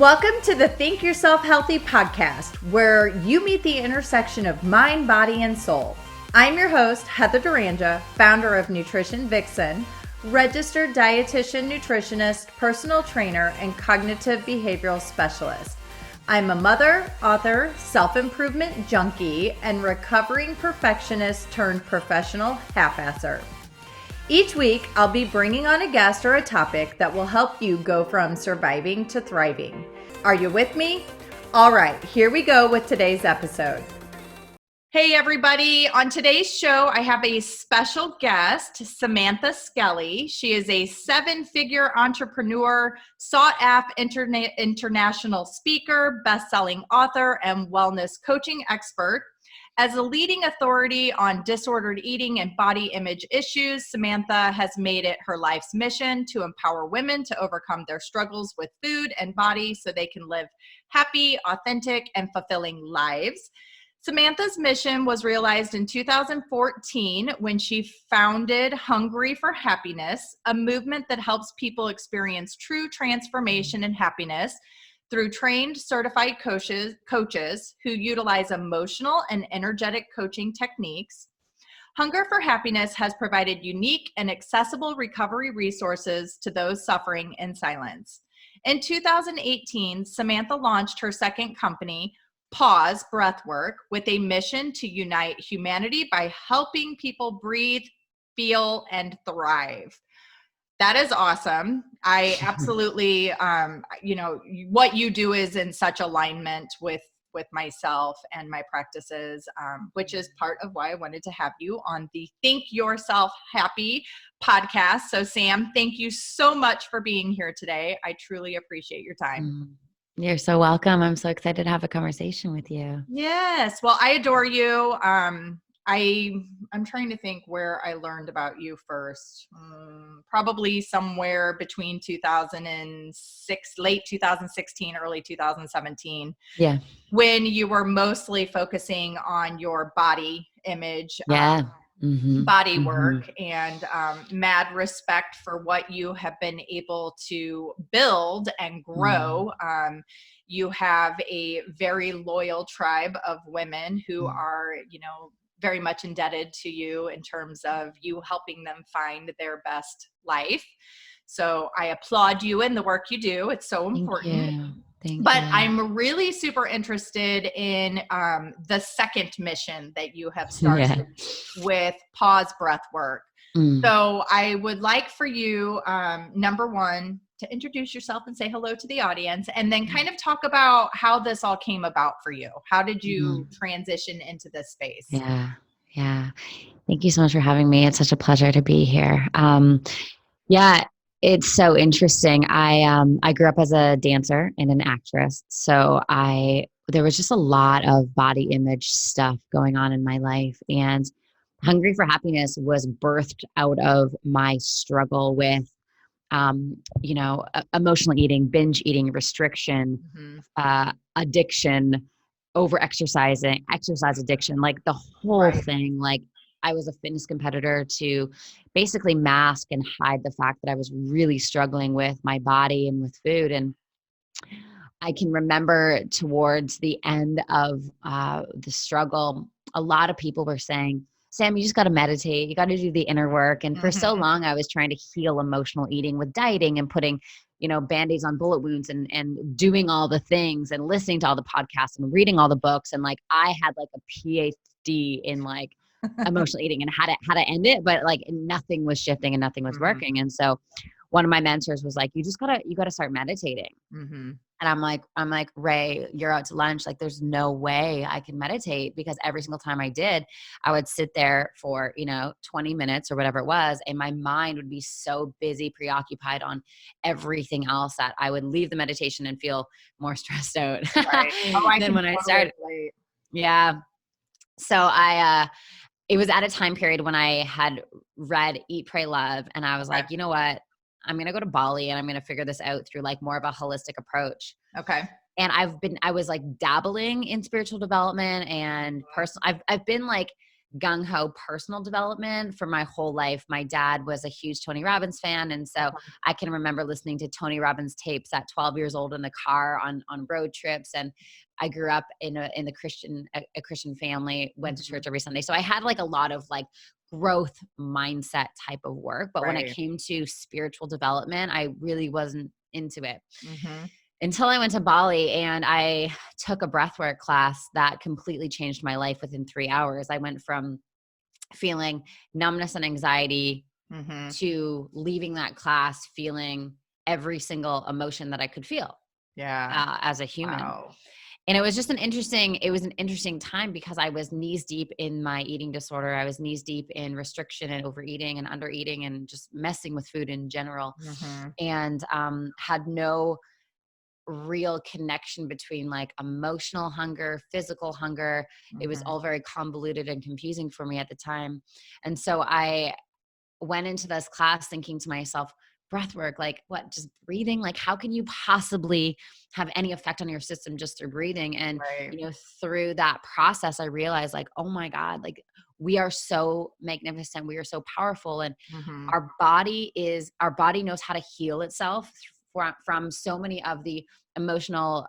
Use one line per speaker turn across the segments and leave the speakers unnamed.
Welcome to the Think Yourself Healthy podcast, where you meet the intersection of mind, body, and soul. I'm your host, Heather Duranja, founder of Nutrition Vixen, registered dietitian, nutritionist, personal trainer, and cognitive behavioral specialist. I'm a mother, author, self-improvement junkie, and recovering perfectionist turned professional half-asser. Each week, I'll be bringing on a guest or a topic that will help you go from surviving to thriving. Are you with me? All right, here we go with today's episode. Hey everybody, on today's show, I have a special guest, Samantha Skelly. She is a 7-figure entrepreneur, sought-after international speaker, best-selling author, and wellness coaching expert. As a leading authority on disordered eating and body image issues, Samantha has made it her life's mission to empower women to overcome their struggles with food and body so they can live happy, authentic, and fulfilling lives. Samantha's mission was realized in 2014 when she founded Hungry for Happiness, a movement that helps people experience true transformation and happiness through trained certified coaches who utilize emotional and energetic coaching techniques. Hunger for Happiness has provided unique and accessible recovery resources to those suffering in silence. In 2018, Samantha launched her second company, Pause Breathwork, with a mission to unite humanity by helping people breathe, feel, and thrive. That is awesome. I absolutely, what you do is in such alignment with myself and my practices, which is part of why I wanted to have you on the Think Yourself Happy podcast. So Sam, thank you so much for being here today. I truly appreciate your time.
You're so welcome. I'm so excited to have a conversation with you.
Yes. Well, I adore you. I'm trying to think where I learned about you first. Probably somewhere between 2006, late 2016, early 2017.
Yeah.
When you were mostly focusing on your body image.
Yeah.
Body work, and mad respect for what you have been able to build and grow. You have a very loyal tribe of women who are, very much indebted to you in terms of you helping them find their best life. So I applaud you in the work you do. It's so important.
Thank you.
But I'm really super interested in the second mission that you have started with Pause Breathwork. So I would like for you, number one, to introduce yourself and say hello to the audience, and then kind of talk about how this all came about for you. How did you transition into this space?
Yeah. Thank you so much for having me. It's such a pleasure to be here. It's so interesting. I grew up as a dancer and an actress. So there was just a lot of body image stuff going on in my life. And Hungry for Happiness was birthed out of my struggle with, emotional eating, binge eating, restriction, addiction, exercise addiction, like the whole thing. Like, I was a fitness competitor to basically mask and hide the fact that I was really struggling with my body and with food. And I can remember towards the end of the struggle, a lot of people were saying, Sam, you just got to meditate. You got to do the inner work. And for so long, I was trying to heal emotional eating with dieting and putting, Band-Aids on bullet wounds and doing all the things and listening to all the podcasts and reading all the books. And like, I had like a PhD in like emotional eating and how to end it, but like nothing was shifting and nothing was working. And so one of my mentors was like, you gotta start meditating. And I'm like, Ray, you're out to lunch. Like, there's no way I can meditate, because every single time I did, I would sit there for, 20 minutes or whatever it was. And my mind would be so busy, preoccupied on everything else that I would leave the meditation and feel more stressed out than when I started. Yeah. So it was at a time period when I had read Eat, Pray, Love. And I was like, you know what? I'm going to go to Bali and I'm going to figure this out through like more of a holistic approach.
Okay.
And I was like dabbling in spiritual development and personal. I've been like gung-ho personal development for my whole life. My dad was a huge Tony Robbins fan. And so I can remember listening to Tony Robbins tapes at 12 years old in the car on road trips. And I grew up in a Christian family, went to church every Sunday. So I had like a lot of like growth mindset type of work. But when it came to spiritual development, I really wasn't into it. Until I went to Bali and I took a breathwork class that completely changed my life within 3 hours. I went from feeling numbness and anxiety to leaving that class feeling every single emotion that I could feel as a human.
Wow.
And it was just an interesting time because I was knees deep in my eating disorder. I was knees deep in restriction and overeating and undereating and just messing with food in general. And had no real connection between like emotional hunger, physical hunger. It was all very convoluted and confusing for me at the time. And so I went into this class thinking to myself, breath work, like what, just breathing? Like how can you possibly have any effect on your system just through breathing? And, through that process, I realized like, oh my God, like we are so magnificent. We are so powerful. And our body knows how to heal itself from so many of the emotional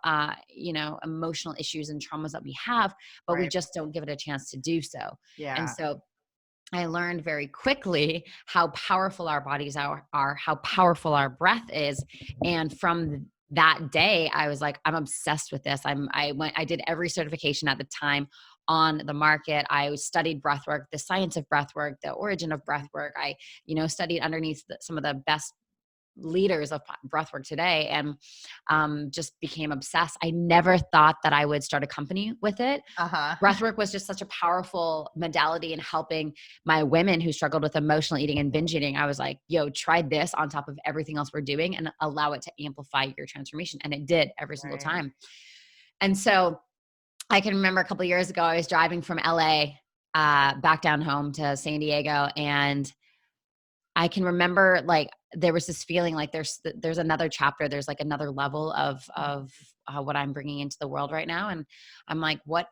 issues and traumas that we have, but we just don't give it a chance to do so. And so I learned very quickly how powerful our bodies are, how powerful our breath is. And from that day, I was like, I'm obsessed with this. I did every certification at the time on the market. I studied breathwork, the science of breathwork, the origin of breathwork. I, studied underneath some of the best leaders of breathwork today and just became obsessed. I never thought that I would start a company with it. Breathwork was just such a powerful modality in helping my women who struggled with emotional eating and binge eating. I was like, yo, try this on top of everything else we're doing and allow it to amplify your transformation. And it did every single time. And so I can remember a couple of years ago, I was driving from LA back down home to San Diego, and I can remember like there was this feeling like there's another chapter, there's like another level of what I'm bringing into the world right now. And I'm like, what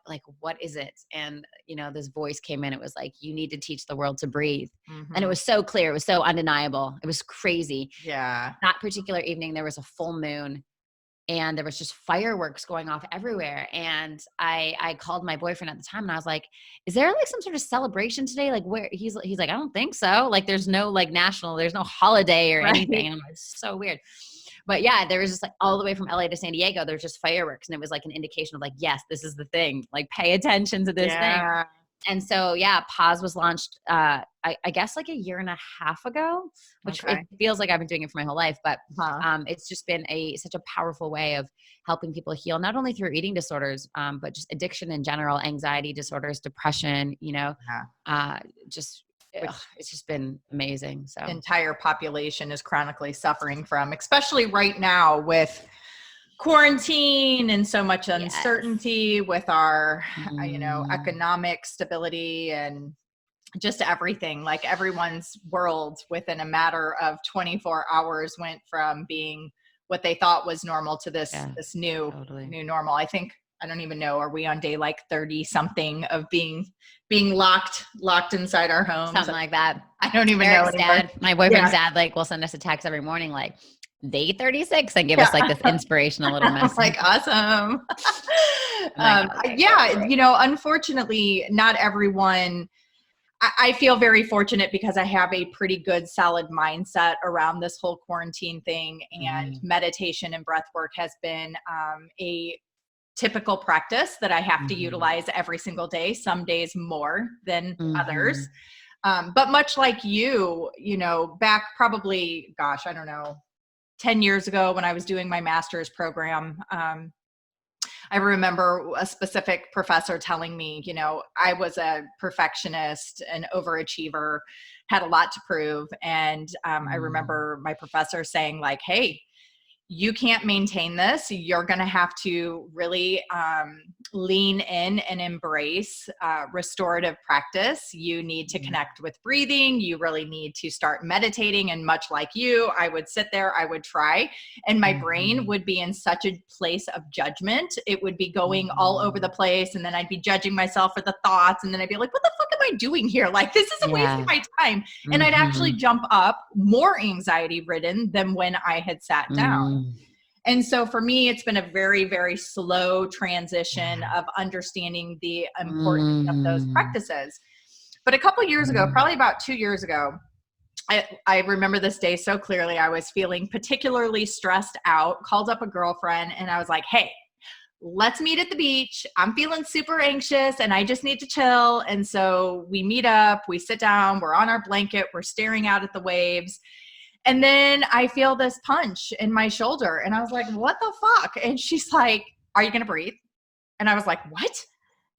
is it? And, this voice came in, it was like, you need to teach the world to breathe. And it was so clear. It was so undeniable. It was crazy.
Yeah.
That particular evening, there was a full moon and there was just fireworks going off everywhere. And I called my boyfriend at the time and I was like, is there like some sort of celebration today? Like where he's like, I don't think so. Like there's no like there's no holiday or anything. And I'm like, it's so weird. But yeah, there was just like all the way from LA to San Diego, there's just fireworks. And it was like an indication of like, yes, this is the thing, like pay attention to this thing. And so, Pause was launched, I guess like a year and a half ago, which it feels like I've been doing it for my whole life, but it's just been such a powerful way of helping people heal, not only through eating disorders, but just addiction in general, anxiety disorders, depression, it's just been amazing. So
entire population is chronically suffering from, especially right now with quarantine and so much uncertainty with our, economic stability and just everything. Like everyone's world within a matter of 24 hours went from being what they thought was normal to this new normal. I think, I don't even know, are we on day like 30 something of being locked inside our homes?
Something like that.
I don't even know anymore.
My boyfriend's dad will send us a text every morning like, day 36 and give us like this inspirational little message.
Like, awesome. Unfortunately, not everyone, I feel very fortunate because I have a pretty good solid mindset around this whole quarantine thing, and meditation and breath work has been a typical practice that I have to utilize every single day, some days more than others. But much like you, back probably, I don't know, 10 years ago when I was doing my master's program, I remember a specific professor telling me, I was a perfectionist, an overachiever, had a lot to prove. And I remember my professor saying like, hey, you can't maintain this. You're going to have to really lean in and embrace restorative practice. You need to connect with breathing. You really need to start meditating. And much like you, I would sit there, I would try, and my brain would be in such a place of judgment. It would be going all over the place. And then I'd be judging myself for the thoughts. And then I'd be like, what the fuck am I doing here? Like, this is a waste of my time. And I'd actually jump up more anxiety ridden than when I had sat down. And so for me, it's been a very, very slow transition of understanding the importance of those practices. But a couple years ago, probably about 2 years ago, I remember this day so clearly. I was feeling particularly stressed out, called up a girlfriend, and I was like, hey, let's meet at the beach. I'm feeling super anxious and I just need to chill. And so we meet up, we sit down, we're on our blanket, we're staring out at the waves. And then I feel this punch in my shoulder and I was like, what the fuck? And she's like, are you going to breathe? And I was like, what?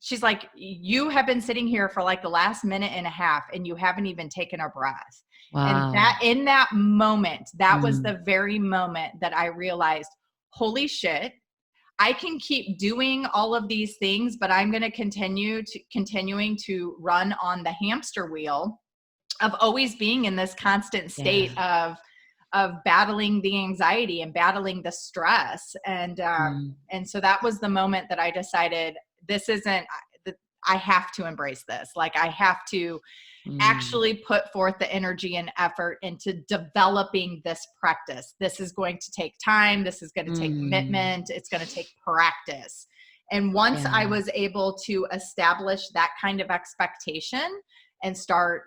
She's like, you have been sitting here for like the last minute and a half and you haven't even taken a breath.
Wow.
And that in that moment, that was the very moment that I realized, holy shit, I can keep doing all of these things, but I'm going to continuing to run on the hamster wheel of always being in this constant state of battling the anxiety and battling the stress. And so that was the moment that I decided I have to embrace this. Like I have to actually put forth the energy and effort into developing this practice. This is going to take time. This is going to take commitment. It's going to take practice. And once I was able to establish that kind of expectation and start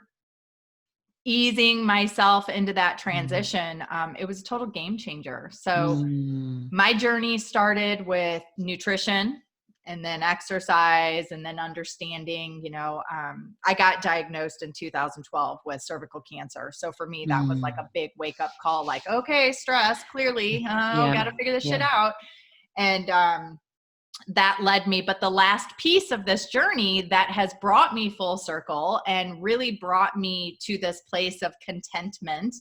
easing myself into that transition, it was a total game changer. So my journey started with nutrition and then exercise and then understanding, I got diagnosed in 2012 with cervical cancer. So for me, that was like a big wake up call, like, okay, stress, clearly, got to figure this shit out. And that led me, but the last piece of this journey that has brought me full circle and really brought me to this place of contentment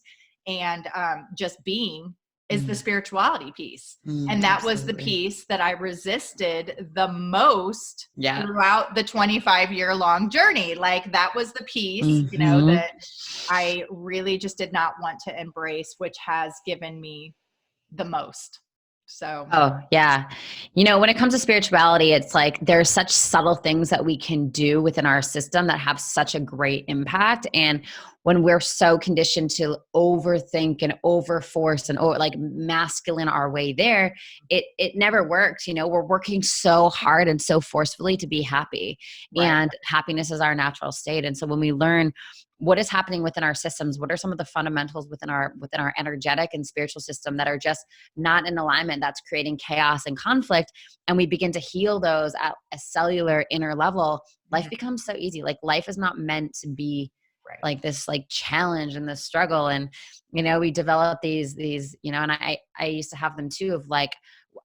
and just being is the spirituality piece. And that was the piece that I resisted the most throughout the 25-year long journey. Like that was the piece, that I really just did not want to embrace, which has given me the most. So,
oh yeah. When it comes to spirituality, it's like, there's such subtle things that we can do within our system that have such a great impact. And when we're so conditioned to overthink and overforce and like masculine our way there, it never works. We're working so hard and so forcefully to be happy, and happiness is our natural state. And so when we learn what is happening within our systems, what are some of the fundamentals within our energetic and spiritual system that are just not in alignment, that's creating chaos and conflict, and we begin to heal those at a cellular inner level, life becomes so easy. Like life is not meant to be like this like challenge and this struggle. And we develop these and I used to have them too, of like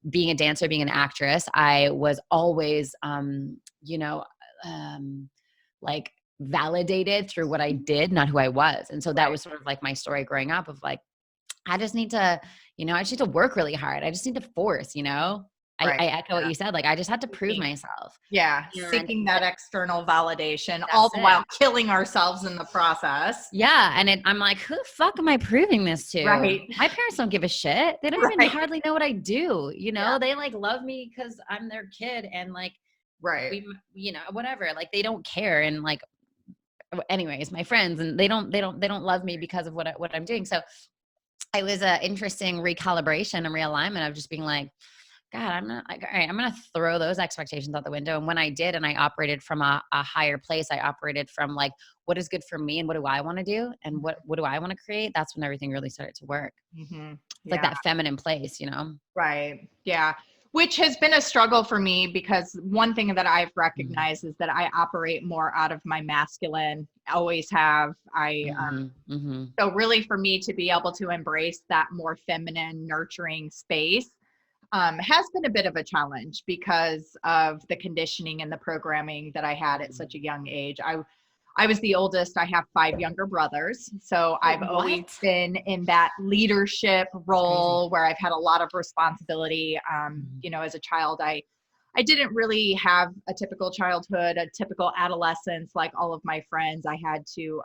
being a dancer, being an actress. I was always like validated through what I did, not who I was. And so that was sort of like my story growing up of like, I just need to work really hard. I just need to force, I echo what you said. Like I just had to prove myself.
Yeah. Seeking that external validation, all the while killing ourselves in the process.
Yeah. And I'm like, who the fuck am I proving this to?
Right.
My parents don't give a shit. They don't even hardly know what I do. They like love me because I'm their kid. And like, we, whatever, like they don't care. And like, anyways, my friends, and they don't love me because of what I'm doing. So it was an interesting recalibration and realignment of just being like, God, I'm not like, all right, I'm going to throw those expectations out the window. And when I did, and I operated from a higher place, I operated from like, what is good for me and what do I want to do? And what do I want to create? That's when everything really started to work. It's like that feminine place,
Right. Yeah. Which has been a struggle for me, because one thing that I've recognized is that I operate more out of my masculine, always have. So really for me to be able to embrace that more feminine, nurturing space has been a bit of a challenge because of the conditioning and the programming that I had at such a young age. I was the oldest. I have 5 younger brothers. So I've always been in that leadership role where I've had a lot of responsibility. You know, as a child, I didn't really have a typical childhood, a typical adolescence like all of my friends. I had to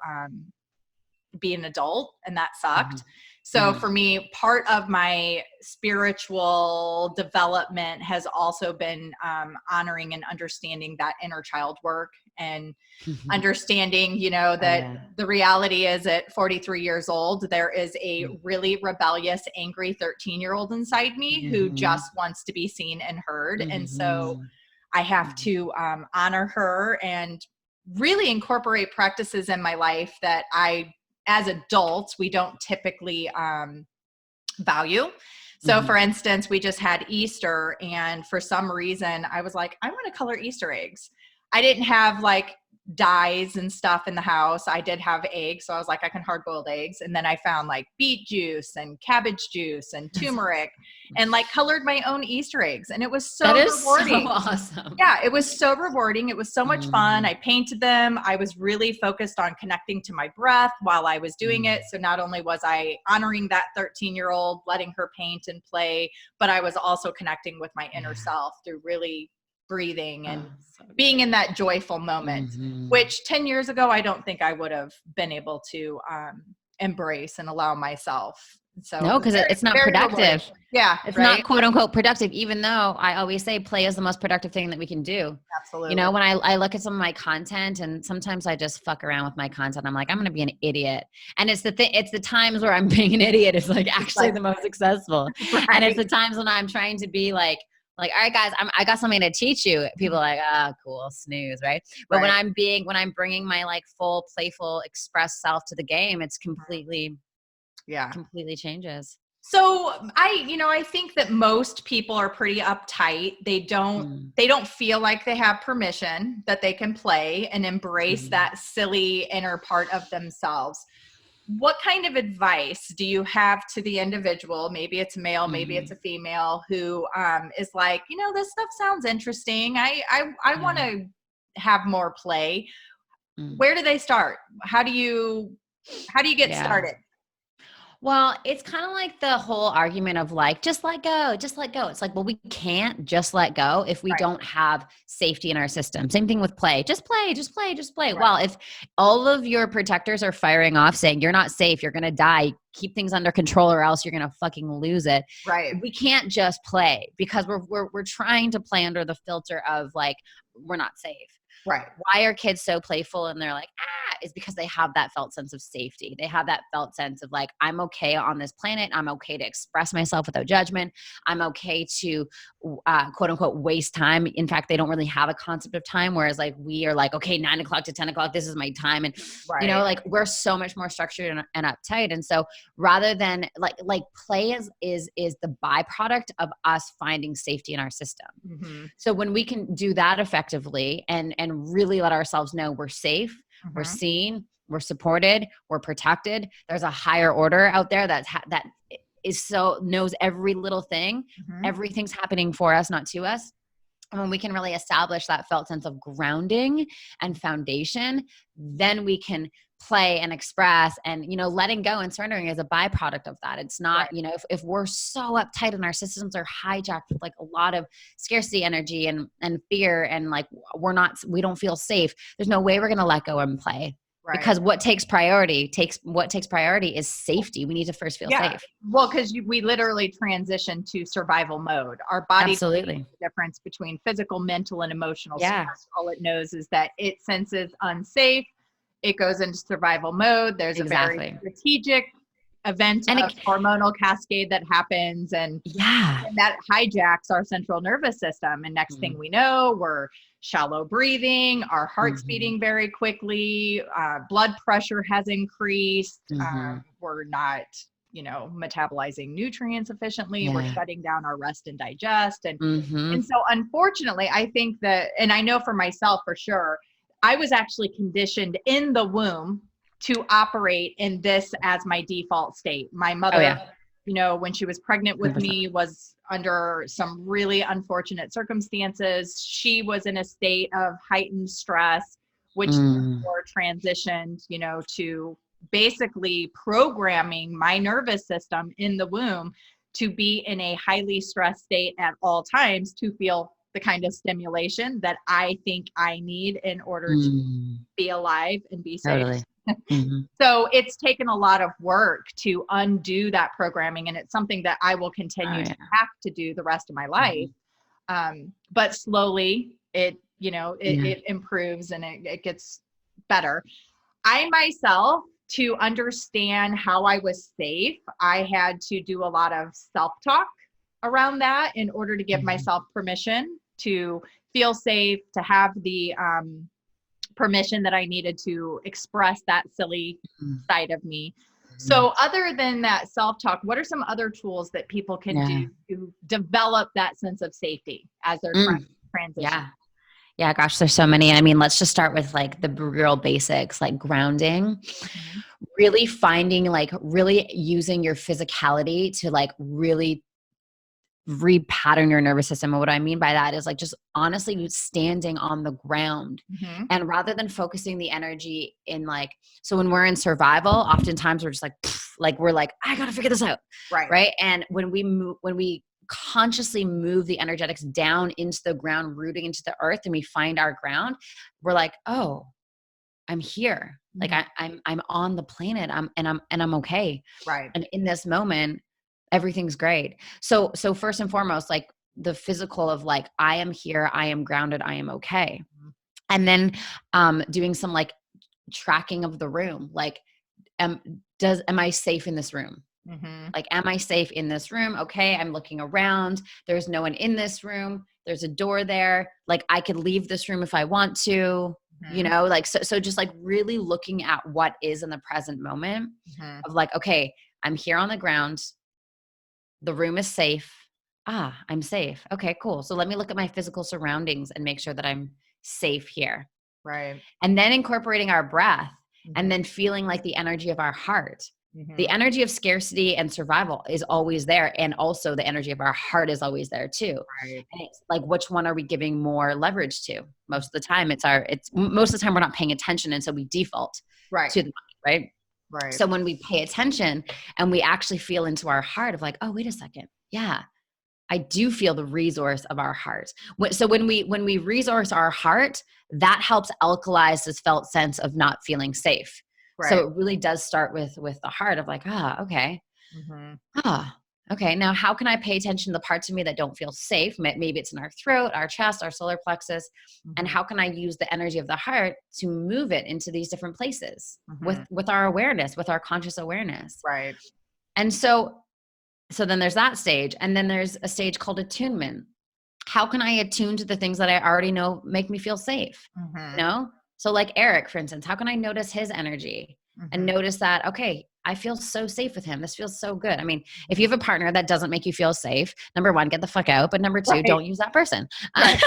be an adult, and that sucked. So for me, part of my spiritual development has also been honoring and understanding that inner child work, and understanding, you know, that the reality is at 43 years old, there is a really rebellious, angry 13-year-old inside me who just wants to be seen and heard. And so I have to honor her and really incorporate practices in my life that as adults, we don't typically value. So for instance, we just had Easter, and for some reason I was like, I want to color Easter eggs. I didn't have like dyes and stuff in the house. I did have eggs. So I was like, I can hard boiled eggs. And then I found like beet juice and cabbage juice and turmeric and like colored my own Easter eggs. And it was so rewarding.
So awesome.
Yeah, it was so rewarding. It was so much fun. I painted them. I was really focused on connecting to my breath while I was doing it. So not only was I honoring that 13-year-old, letting her paint and play, but I was also connecting with my inner self through really breathing and being in that joyful moment, which 10 years ago, I don't think I would have been able to embrace and allow myself. So
no, because it's not productive.
Rewarding. Yeah.
It's not quote unquote productive, even though I always say play is the most productive thing that we can do.
Absolutely.
You know, when I look at some of my content, and sometimes I just fuck around with my content, I'm like, I'm going to be an idiot. And it's the times where I'm being an idiot is like actually the most successful. And it's the times when I'm trying to be like, all right, guys, I got something to teach you. People are like, cool, snooze, right? But when I'm bringing my like full, playful, express self to the game, it's completely changes.
So I think that most people are pretty uptight. They don't feel like they have permission, that they can play and embrace that silly inner part of themselves. What kind of advice do you have to the individual? Maybe it's a male, maybe it's a female, who is like, you know, this stuff sounds interesting. I want to have more play. Where do they start? How do you get started?
Well, it's kind of like the whole argument of like, just let go, just let go. It's like, well, we can't just let go if we don't have safety in our system. Same thing with play. Just play, just play, just play. Right. Well, if all of your protectors are firing off saying you're not safe, you're going to die, keep things under control or else you're going to fucking lose it.
Right.
We can't just play because we're trying to play under the filter of like, we're not safe.
Right.
Why are kids so playful and they're like, is because they have that felt sense of safety. They have that felt sense of like, I'm okay on this planet. I'm okay to express myself without judgment. I'm okay to quote unquote waste time. In fact, they don't really have a concept of time. Whereas like we are like, okay, 9 o'clock to 10 o'clock, this is my time. And you know, like we're so much more structured and uptight. And so rather than like play is the byproduct of us finding safety in our system. So when we can do that effectively and really let ourselves know we're safe, we're seen, we're supported, we're protected. There's a higher order out there that is so knows every little thing. Everything's happening for us, not to us. And when we can really establish that felt sense of grounding and foundation, then we can play and express, and, you know, letting go and surrendering is a byproduct of that. It's not, you know, if we're so uptight and our systems are hijacked with like a lot of scarcity energy and fear, and like, we don't feel safe. There's no way we're going to let go and play. Right. Because what takes priority is safety. We need to first feel safe.
Well, because we literally transition to survival mode. Our body
absolutely
knows the difference between physical, mental, and emotional stress. All it knows is that it senses unsafe. It goes into survival mode. There's a very strategic event of hormonal cascade that happens, and that hijacks our central nervous system. And next thing we know, we're shallow breathing, our heart's beating very quickly, blood pressure has increased, we're not, you know, metabolizing nutrients efficiently, we're shutting down our rest and digest. And so unfortunately, I think that, and I know for myself for sure, I was actually conditioned in the womb to operate in this as my default state. My mother, you know, when she was pregnant with 100%. Me, was under some really unfortunate circumstances. She was in a state of heightened stress. which
Mm.
therefore transitioned, to basically programming my nervous system in the womb to be in a highly stressed state at all times to feel the kind of stimulation that I think I need in order to
Mm.
be alive and be safe.
Totally. Mm-hmm.
So it's taken a lot of work to undo that programming. And it's something that I will continue to have to do the rest of my life. But slowly it improves and it gets better. I myself, to understand how I was safe, I had to do a lot of self-talk around that in order to give myself permission to feel safe, to have the permission that I needed to express that silly side of me. So other than that self-talk, what are some other tools that people can do to develop that sense of safety as they're transitioning?
Yeah, gosh, there's so many. I mean, let's just start with like the real basics, like grounding, really finding, like really using your physicality to like really repattern your nervous system. And what I mean by that is like just honestly you standing on the ground, and rather than focusing the energy in like, so when we're in survival, oftentimes we're just like we're like, I gotta figure this out. Right. And when we consciously move the energetics down into the ground, rooting into the earth, and we find our ground, we're like, oh, I'm here. Like I'm on the planet. I'm okay.
Right.
And in this moment, everything's great. So first and foremost, like the physical of like, I am here, I am grounded, I am okay. And then doing some like tracking of the room. Like, am I safe in this room? Like, am I safe in this room? Okay. I'm looking around. There's no one in this room. There's a door there. Like I could leave this room if I want to, like, so just like really looking at what is in the present moment of like, okay, I'm here on the ground. The room is safe. I'm safe. Okay, cool. So let me look at my physical surroundings and make sure that I'm safe here.
Right.
And then incorporating our breath and then feeling like the energy of our heart. The energy of scarcity and survival is always there. And also the energy of our heart is always there too.
Right.
And it's like, which one are we giving more leverage to? Most of the time most of the time we're not paying attention. And so we default to the mind, right?
Right.
So when we pay attention and we actually feel into our heart of like, oh, wait a second. Yeah, I do feel the resource of our heart. So when we resource our heart, that helps alkalize this felt sense of not feeling safe.
Right.
So it really does start with the heart of like, okay. Okay. Now, how can I pay attention to the parts of me that don't feel safe? Maybe it's in our throat, our chest, our solar plexus. And how can I use the energy of the heart to move it into these different places with our awareness, with our conscious awareness?
Right.
And so then there's that stage. And then there's a stage called attunement. How can I attune to the things that I already know make me feel safe? So like Eric, for instance, how can I notice his energy and notice that, okay, I feel so safe with him. This feels so good. I mean, if you have a partner that doesn't make you feel safe, number one, get the fuck out. But number two, don't use that person.
Right.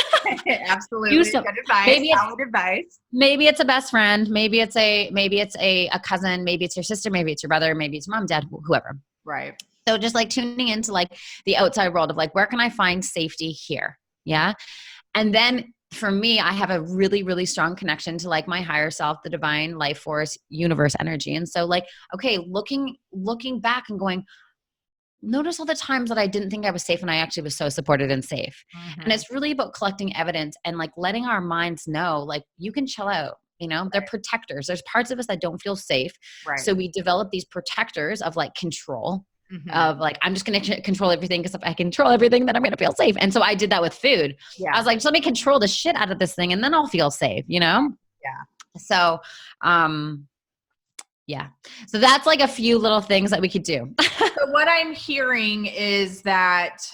Absolutely. Good advice. Solid advice.
Maybe it's a best friend. Maybe it's a cousin. Maybe it's your sister. Maybe it's your brother. Maybe it's your mom, dad, whoever.
Right.
So just like tuning into like the outside world of like, where can I find safety here? Yeah. And then for me, I have a really, really strong connection to like my higher self, the divine life force, universe energy. And so like, okay, looking back and going, notice all the times that I didn't think I was safe and I actually was so supported and safe. And it's really about collecting evidence and like letting our minds know, like, you can chill out. They're protectors. There's parts of us that don't feel safe.
Right.
So we develop these protectors of like control. Of like, I'm just going to control everything because if I control everything, then I'm going to feel safe. And so I did that with food. Yeah. I was like, just let me control the shit out of this thing and then I'll feel safe,
Yeah.
So, yeah. So that's like a few little things that we could do.
So what I'm hearing is that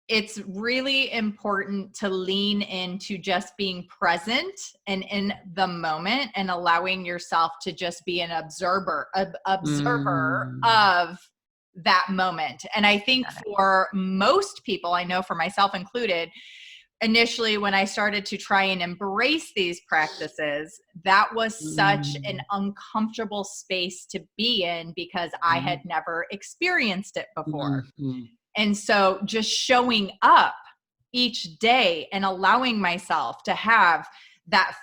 it's really important to lean into just being present and in the moment and allowing yourself to just be an observer of that moment. And I think for most people, I know for myself included, initially when I started to try and embrace these practices, that was such an uncomfortable space to be in because I had never experienced it before. And so just showing up each day and allowing myself to have that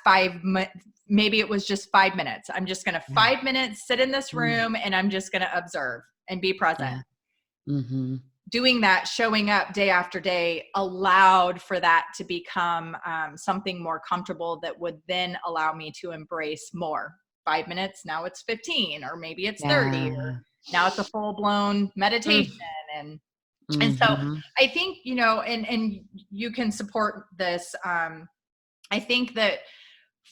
maybe it was just 5 minutes. I'm just going to 5 minutes sit in this room and I'm just going to observe and be present.
Yeah. Mm-hmm.
Doing that, showing up day after day allowed for that to become something more comfortable that would then allow me to embrace more. 5 minutes, now it's 15, or maybe it's 30, or now it's a full-blown meditation. And so I think, you know, and you can support this. I think that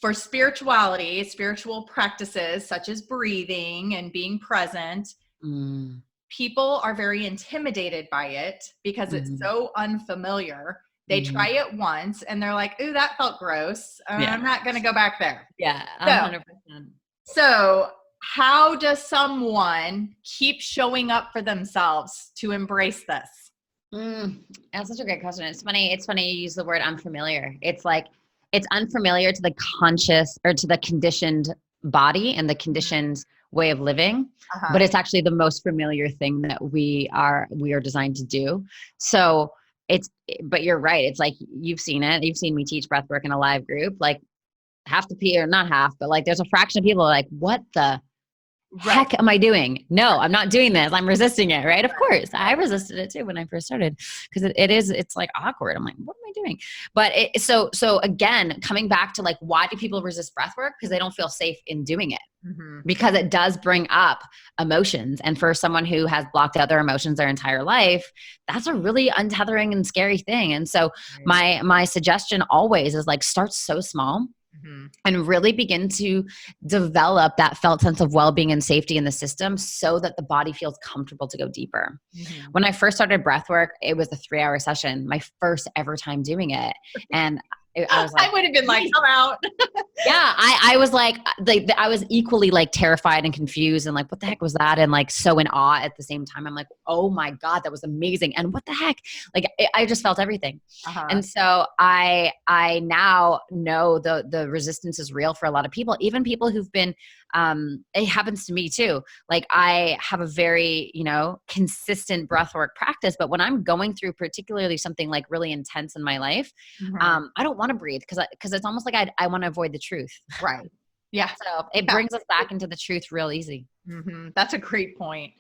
for spirituality, spiritual practices such as breathing and being present, people are very intimidated by it because it's so unfamiliar. They try it once and they're like, ooh, that felt gross. I'm not going to go back there.
Yeah, 100%.
So how does someone keep showing up for themselves to embrace this?
That's such a great question. It's funny you use the word unfamiliar. It's like, it's unfamiliar to the conscious or to the conditioned body and the conditioned way of living, but it's actually the most familiar thing that we are designed to do. So but you're right. It's like, you've seen me teach breathwork in a live group, like half the people, or not half, but like there's a fraction of people like, what the heck am I doing? No, I'm not doing this. I'm resisting it. Right. Of course. I resisted it too when I first started, because it's like awkward. I'm like, what am I doing? But so again, coming back to like, why do people resist breath work? Because they don't feel safe in doing it, because it does bring up emotions. And for someone who has blocked out their emotions their entire life, that's a really untethering and scary thing. And so my suggestion always is like, start so small. And really begin to develop that felt sense of well-being and safety in the system so that the body feels comfortable to go deeper. When I first started breathwork, it was a 3-hour session, my first ever time doing it. And I was like,
I would have been like, come out.
Yeah. I was like, I was equally like terrified and confused and like, what the heck was that? And like, so in awe at the same time. I'm like, oh my God, that was amazing. And what the heck? Like, I just felt everything. And so I now know the resistance is real for a lot of people, even people who've been, it happens to me too. Like, I have a very, consistent breathwork practice, but when I'm going through particularly something like really intense in my life, I don't want to breathe because it's almost like I want to avoid the truth.
Right. Yeah.
So it brings us back into the truth real easy.
That's a great point.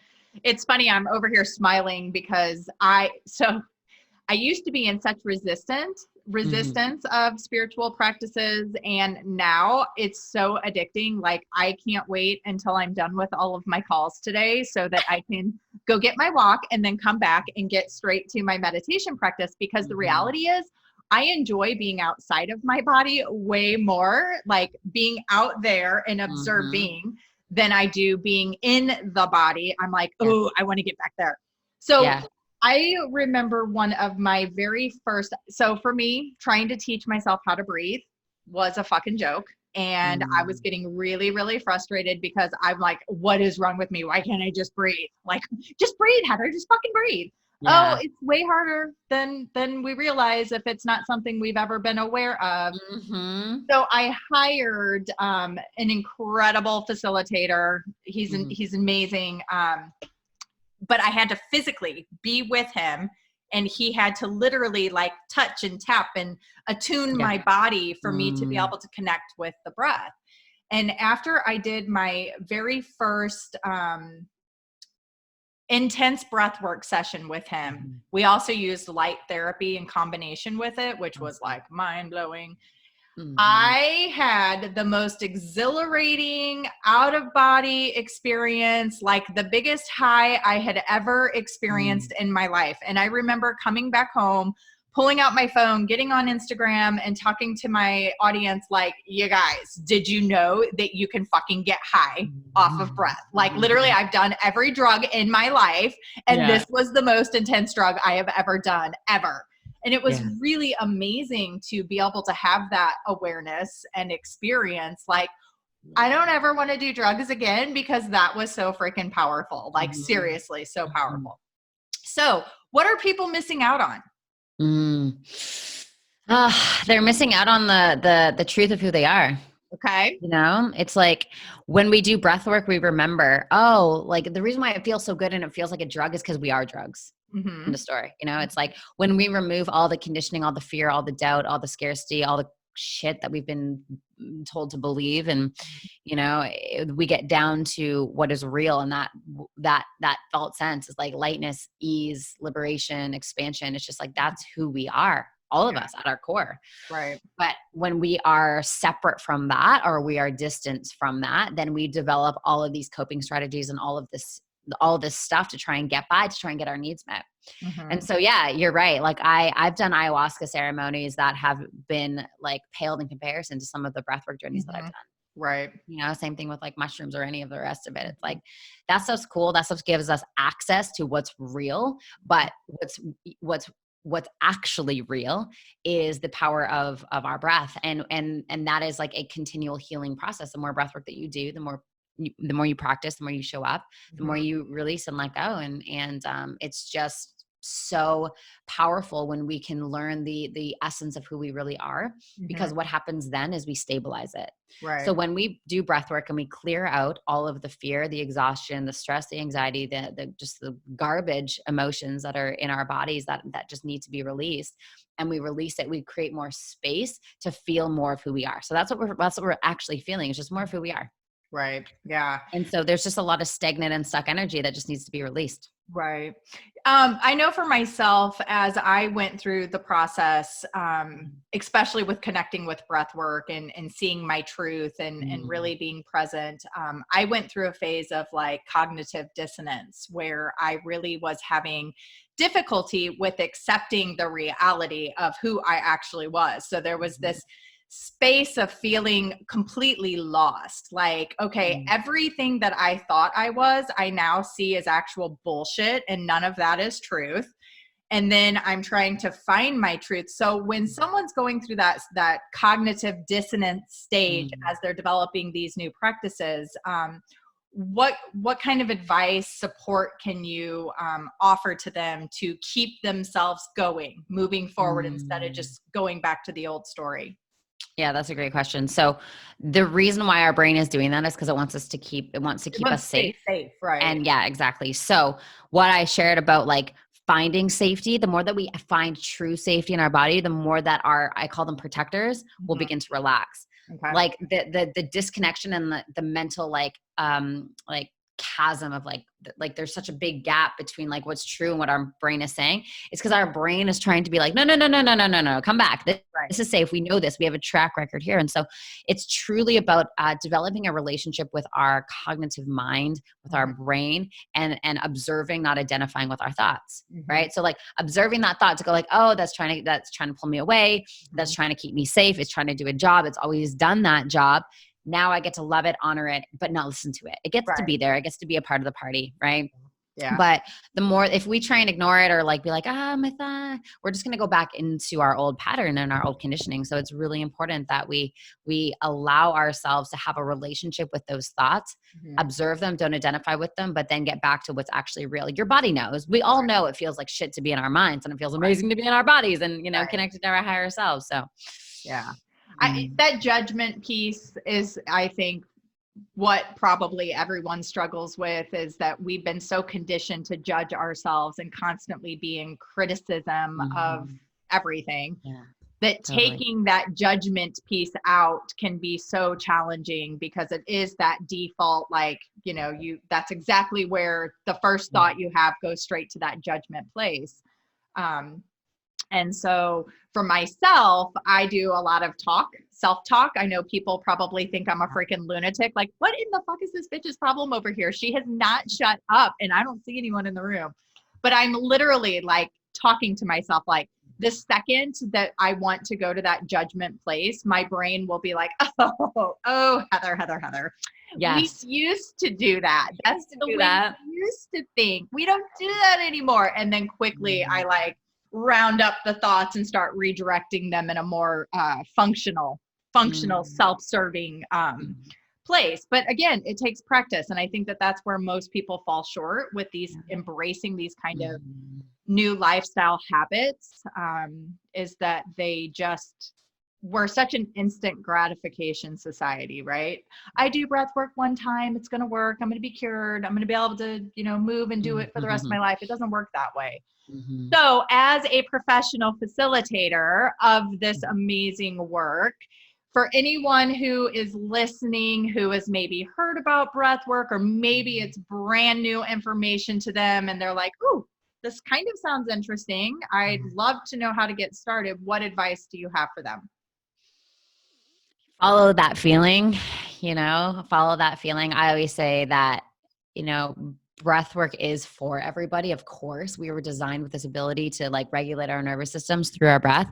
It's funny. I'm over here smiling because I used to be in such resistance of spiritual practices. And now it's so addicting. Like, I can't wait until I'm done with all of my calls today so that I can go get my walk and then come back and get straight to my meditation practice. Because the reality is, I enjoy being outside of my body way more, like being out there and observing than I do being in the body. I'm like, oh, I want to get back there. So I remember one of my very first, so for me, trying to teach myself how to breathe was a fucking joke. And I was getting really, really frustrated because I'm like, what is wrong with me? Why can't I just breathe? Like, just breathe, Heather, just fucking breathe. Yeah. Oh, it's way harder than we realize if it's not something we've ever been aware of. So I hired an incredible facilitator. He's amazing. But I had to physically be with him, and he had to literally like touch and tap and attune my body for me to be able to connect with the breath. And after I did my very first intense breath work session with him, we also used light therapy in combination with it, which was like mind blowing. I had the most exhilarating out of body experience, like the biggest high I had ever experienced in my life. And I remember coming back home, pulling out my phone, getting on Instagram and talking to my audience like, you guys, did you know that you can fucking get high off of breath? Like, literally, I've done every drug in my life, and this was the most intense drug I have ever done, ever. And it was really amazing to be able to have that awareness and experience. Like, I don't ever want to do drugs again because that was so freaking powerful. Like, seriously, so powerful. So what are people missing out on?
They're missing out on the truth of who they are.
Okay.
It's like when we do breath work, we remember, like the reason why it feels so good and it feels like a drug is because we are drugs. In the story, it's like when we remove all the conditioning, all the fear, all the doubt, all the scarcity, all the shit that we've been told to believe. And, we get down to what is real. And that felt sense is like lightness, ease, liberation, expansion. It's just like, that's who we are, all of us at our core.
Right.
But when we are separate from that, or we are distanced from that, then we develop all of these coping strategies and all of this stuff to try and get by, to try and get our needs met. And so, yeah, you're right. Like I've done ayahuasca ceremonies that have been like paled in comparison to some of the breathwork journeys that I've done.
Right.
Same thing with like mushrooms or any of the rest of it. It's like, that stuff's cool. That stuff gives us access to what's real, but what's actually real is the power of our breath. And that is like a continual healing process. The more breath work that you do, the more you practice, the more you show up, the more you release and let go. And it's just so powerful when we can learn the essence of who we really are, because what happens then is we stabilize it.
Right.
So when we do breath work and we clear out all of the fear, the exhaustion, the stress, the anxiety, the just the garbage emotions that are in our bodies that just need to be released, and we release it, we create more space to feel more of who we are. So that's what we're actually feeling. It's just more of who we are.
Right. Yeah.
And so there's just a lot of stagnant and stuck energy that just needs to be released.
Right. I know for myself, as I went through the process, especially with connecting with breath work and seeing my truth and really being present, I went through a phase of like cognitive dissonance where I really was having difficulty with accepting the reality of who I actually was. So there was this space of feeling completely lost. Like, okay, everything that I thought I was, I now see as actual bullshit, and none of that is truth. And then I'm trying to find my truth. So when someone's going through that cognitive dissonance stage as they're developing these new practices, what kind of advice, support can you offer to them to keep themselves going, moving forward instead of just going back to the old story?
Yeah, that's a great question. So the reason why our brain is doing that is because it wants to keep us safe.
Right.
And yeah, exactly. So what I shared about like finding safety, the more that we find true safety in our body, the more that I call them protectors, will begin to relax.
Okay.
Like the disconnection and the mental like chasm of like there's such a big gap between like what's true and what our brain is saying. It's because our brain is trying to be like, no, come back. This is safe. We know this. We have a track record here. And so it's truly about developing a relationship with our cognitive mind, with our brain, and observing, not identifying with our thoughts. Right. So like observing that thought to go like, oh, that's trying to pull me away. That's trying to keep me safe. It's trying to do a job. It's always done that job. Now I get to love it, honor it, but not listen to it. It gets to be there. It gets to be a part of the party. Right.
Yeah.
But the more, if we try and ignore it or like be like, my thought, we're just going to go back into our old pattern and our old conditioning. So it's really important that we allow ourselves to have a relationship with those thoughts, observe them, don't identify with them, but then get back to what's actually real. Your body knows. We all know it feels like shit to be in our minds, and it feels amazing to be in our bodies and, connected to our higher selves. So
yeah. That judgment piece is, I think, what probably everyone struggles with, is that we've been so conditioned to judge ourselves and constantly be in criticism of everything, that taking that judgment piece out can be so challenging, because it is that default, like, that's exactly where the first thought you have goes straight to that judgment place. And so for myself, I do a lot of self-talk. I know people probably think I'm a freaking lunatic. Like, what in the fuck is this bitch's problem over here? She has not shut up, and I don't see anyone in the room. But I'm literally like talking to myself, like, the second that I want to go to that judgment place, my brain will be like, oh, Heather.
Yes.
We used to do that. That's the way we used to think. We don't do that anymore. And then quickly I like round up the thoughts and start redirecting them in a more functional, self-serving place. But again, it takes practice. And I think that that's where most people fall short with these embracing these kind of new lifestyle habits, is that we're such an instant gratification society, right? I do breath work one time, it's going to work. I'm going to be cured. I'm going to be able to, move and do it for the rest of my life. It doesn't work that way. So as a professional facilitator of this amazing work, for anyone who is listening, who has maybe heard about breath work, or maybe it's brand new information to them and they're like, ooh, this kind of sounds interesting. I'd love to know how to get started. What advice do you have for them?
Follow that feeling, follow that feeling. I always say that, breath work is for everybody. Of course, we were designed with this ability to like regulate our nervous systems through our breath.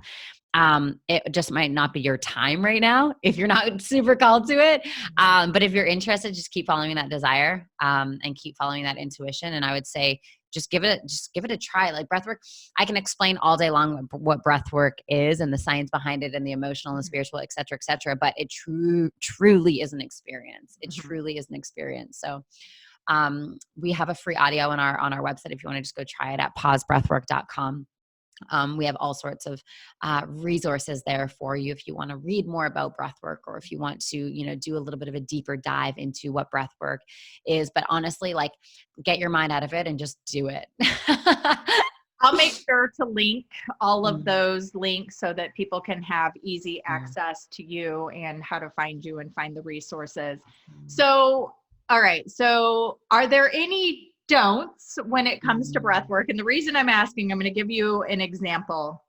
It just might not be your time right now if you're not super called to it. But if you're interested, just keep following that desire, and keep following that intuition. And I would say, just give it a try. Like breath work, I can explain all day long what breath work is and the science behind it and the emotional and the spiritual, et cetera, et cetera. But it truly is an experience. It truly is an experience. So, we have a free audio on our website if you want to just go try it at pausebreathwork.com. We have all sorts of resources there for you if you want to read more about breathwork, or if you want to, do a little bit of a deeper dive into what breathwork is. But honestly, like, get your mind out of it and just do it.
I'll make sure to link all of those links so that people can have easy access to you and how to find you and find the resources. So, all right. So are there any don'ts when it comes to breath work? And the reason I'm asking, I'm going to give you an example.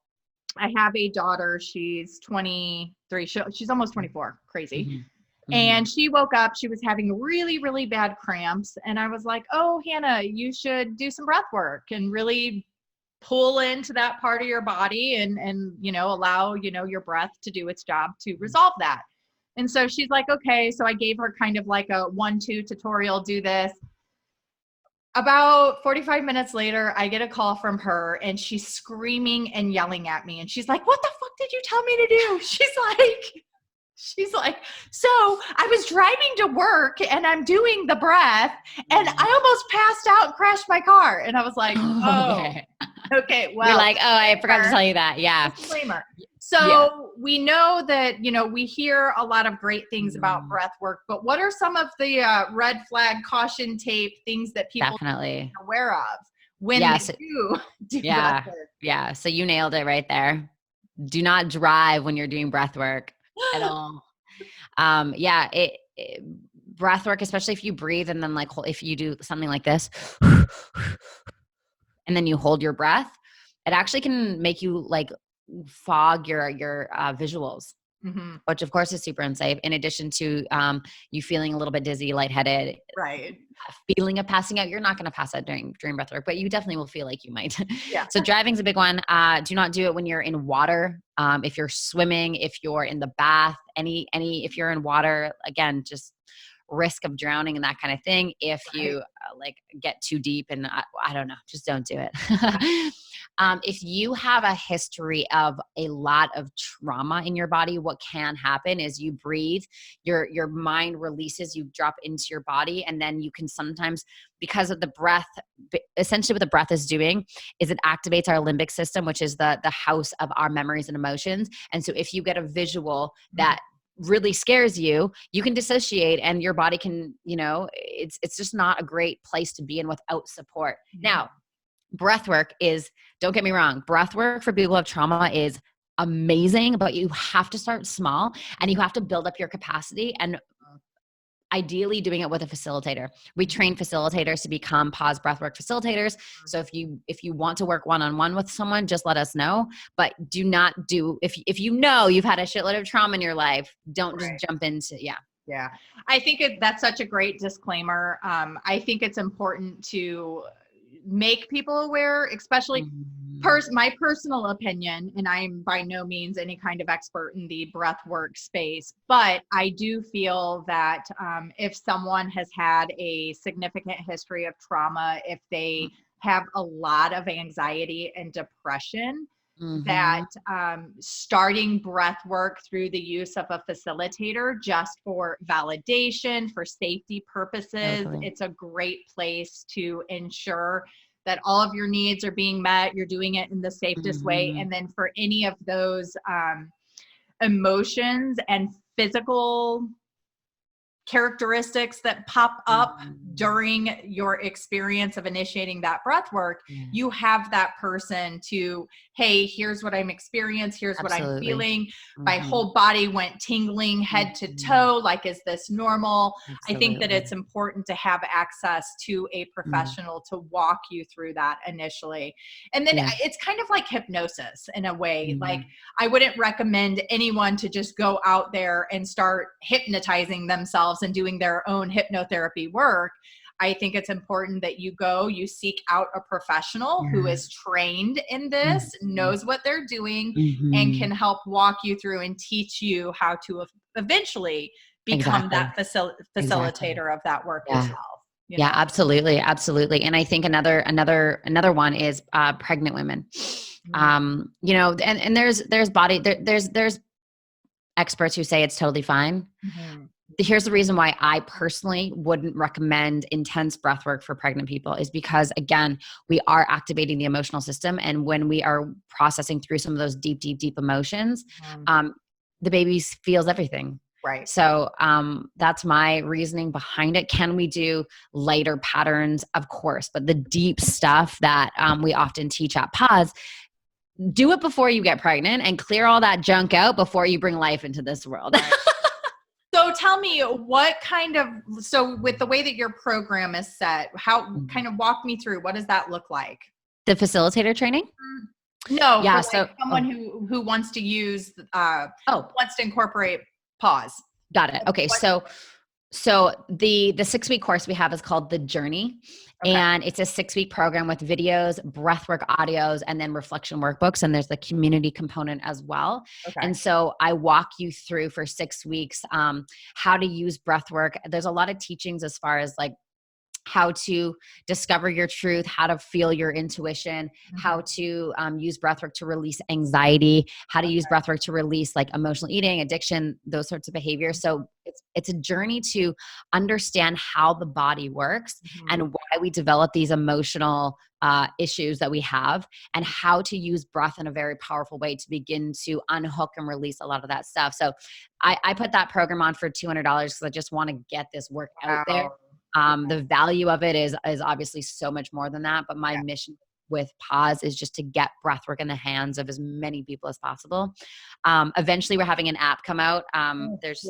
I have a daughter. She's 23. She's almost 24. Crazy. And she woke up, she was having really, really bad cramps. And I was like, oh, Hannah, you should do some breath work and really pull into that part of your body and allow, your breath to do its job to resolve that. And so she's like, okay. So I gave her kind of like a 1-2 tutorial, do this. About 45 minutes later, I get a call from her and she's screaming and yelling at me. And she's like, what the fuck did you tell me to do? She's like, so I was driving to work and I'm doing the breath and I almost passed out and crashed my car. And I was like, oh, okay. Well,
you're like, oh, I forgot to tell you that. Yeah.
Disclaimer. So we know that, we hear a lot of great things about breath work, but what are some of the red flag caution tape things that people
definitely
are aware of when they do breath work?
Yeah. So you nailed it right there. Do not drive when you're doing breath work at all. Breath work, especially if you breathe and then like, if you do something like this and then you hold your breath, it actually can make you like fog your visuals, which of course is super unsafe. In addition to you feeling a little bit dizzy, lightheaded,
right?
Feeling of passing out. You're not going to pass out during breath work, but you definitely will feel like you might.
Yeah.
So driving's a big one. Do not do it when you're in water. If you're swimming, if you're in the bath, if you're in water, again, just risk of drowning and that kind of thing. If you like get too deep and I don't know, just don't do it. If you have a history of a lot of trauma in your body, what can happen is you breathe, your mind releases, you drop into your body, and then you can sometimes, because of the breath, essentially what the breath is doing is it activates our limbic system, which is the house of our memories and emotions. And so if you get a visual that really scares you, you can dissociate and your body can, it's just not a great place to be in without support. Now, breath work is, don't get me wrong, breath work for people who have trauma is amazing, but you have to start small and you have to build up your capacity, and ideally doing it with a facilitator. We train facilitators to become pause breathwork facilitators. So if you want to work one-on-one with someone, just let us know. But do not do, if you've had a shitload of trauma in your life, don't just jump into,
Yeah. I think that's such a great disclaimer. I think it's important to make people aware, especially my personal opinion, and I'm by no means any kind of expert in the breathwork space, but I do feel that if someone has had a significant history of trauma, if they have a lot of anxiety and depression, that starting breath work through the use of a facilitator just for validation, for safety purposes, it's a great place to ensure that all of your needs are being met, you're doing it in the safest way. And then for any of those emotions and physical characteristics that pop up
Mm-hmm.
during your experience of initiating that breath work,
Yeah.
you have that person to, hey, here's what I'm experiencing, here's what I'm
Absolutely.
feeling.
Mm-hmm.
My whole body went tingling head to toe. Like, is this normal?
Absolutely.
I think that it's important to have access to a professional to walk you through that initially. And then it's kind of like hypnosis in a way. Like, I wouldn't recommend anyone to just go out there and start hypnotizing themselves and doing their own hypnotherapy work. I think it's important that you seek out a professional who is trained in this, knows what they're doing, and can help walk you through and teach you how to eventually become that facilitator of that work yourself. You know?
Absolutely. Absolutely. And I think another one is pregnant women. You know, and there's experts who say it's totally fine. Here's the reason why I personally wouldn't recommend intense breath work for pregnant people is because, again, we are activating the emotional system. And when we are processing through some of those deep, deep, deep emotions, the baby feels everything.
Right.
So that's my reasoning behind it. Can we do lighter patterns? Of course. But the deep stuff that we often teach at Pause, do it before you get pregnant and clear all that junk out before you bring life into this world.
Right. So tell me so with the way that your program is set, kind of walk me through, what does that look like?
The facilitator training?
No, for someone who wants to use, wants to incorporate Pause.
Got it. Okay. So the 6-week course we have is called The Journey. Okay. And it's a 6-week program with videos, breathwork audios, and then reflection workbooks. And there's the community component as well. Okay. And so I walk you through for 6 weeks how to use breathwork. There's a lot of teachings as far as like how to discover your truth, how to feel your intuition, how to use breathwork to release anxiety, how to use breathwork to release like emotional eating, addiction, those sorts of behaviors. So it's a journey to understand how the body works and why we develop these emotional issues that we have, and how to use breath in a very powerful way to begin to unhook and release a lot of that stuff. So I put that program on for $200 because I just want to get this work out there. The value of it is obviously so much more than that, but my mission with Pause is just to get breathwork in the hands of as many people as possible. Eventually we're having an app come out. There's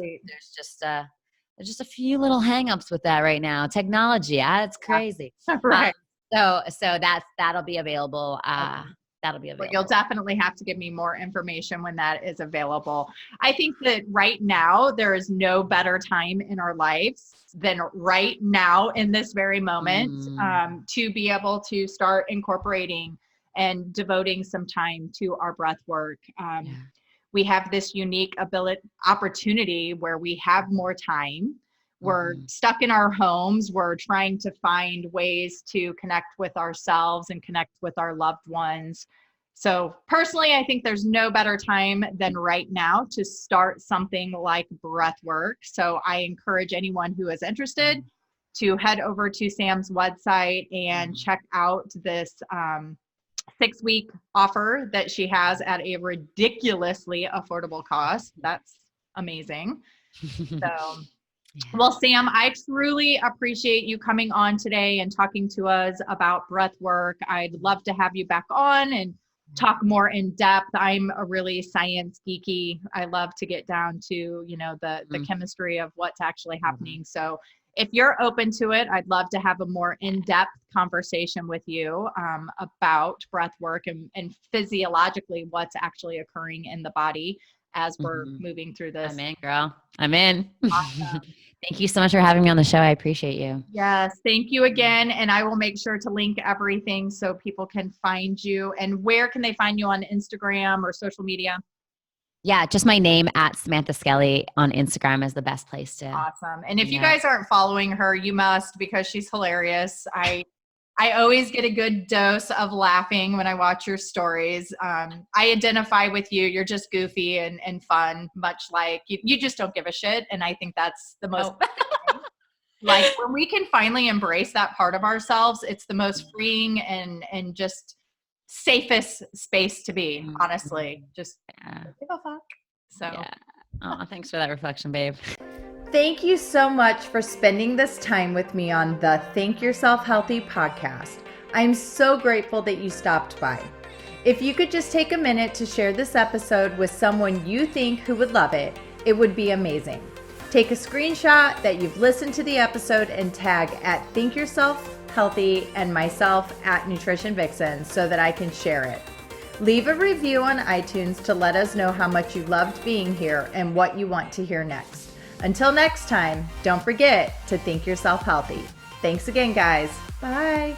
just a few little hangups with that right now. Technology, it's crazy.
Right.
So that'll be available. That'll be available.
Well, you'll definitely have to give me more information when that is available. I think that right now there is no better time in our lives than right now in this very moment to be able to start incorporating and devoting some time to our breath work. We have this unique opportunity where we have more time. We're stuck in our homes. We're trying to find ways to connect with ourselves and connect with our loved ones. So personally, I think there's no better time than right now to start something like breath work. So I encourage anyone who is interested to head over to Sam's website and check out this 6-week offer that she has at a ridiculously affordable cost. That's amazing. So, well, Sam, I truly appreciate you coming on today and talking to us about breath work. I'd love to have you back on and talk more in depth. I'm a really science geeky. I love to get down to, the chemistry of what's actually happening. So if you're open to it, I'd love to have a more in-depth conversation with you about breath work and physiologically what's actually occurring in the body as we're moving through this.
I'm in, girl. I'm in.
Awesome.
Thank you so much for having me on the show. I appreciate you.
Yes. Thank you again. And I will make sure to link everything so people can find you. And where can they find you on Instagram or social media?
Yeah, just my name at Samantha Skelly on Instagram is the best place to.
Awesome. And if you guys aren't following her, you must, because she's hilarious. I always get a good dose of laughing when I watch your stories. I identify with you. You're just goofy and fun, much like you just don't give a shit. And I think that's the most like when we can finally embrace that part of ourselves, it's the most freeing and just safest space to be, honestly. Just give a fuck. So
thanks for that reflection, babe.
Thank you so much for spending this time with me on the Think Yourself Healthy podcast. I'm so grateful that you stopped by. If you could just take a minute to share this episode with someone you think who would love it, it would be amazing. Take a screenshot that you've listened to the episode and tag at Think Yourself Healthy and myself at Nutrition Vixen so that I can share it. Leave a review on iTunes to let us know how much you loved being here and what you want to hear next. Until next time, don't forget to think yourself healthy. Thanks again, guys. Bye.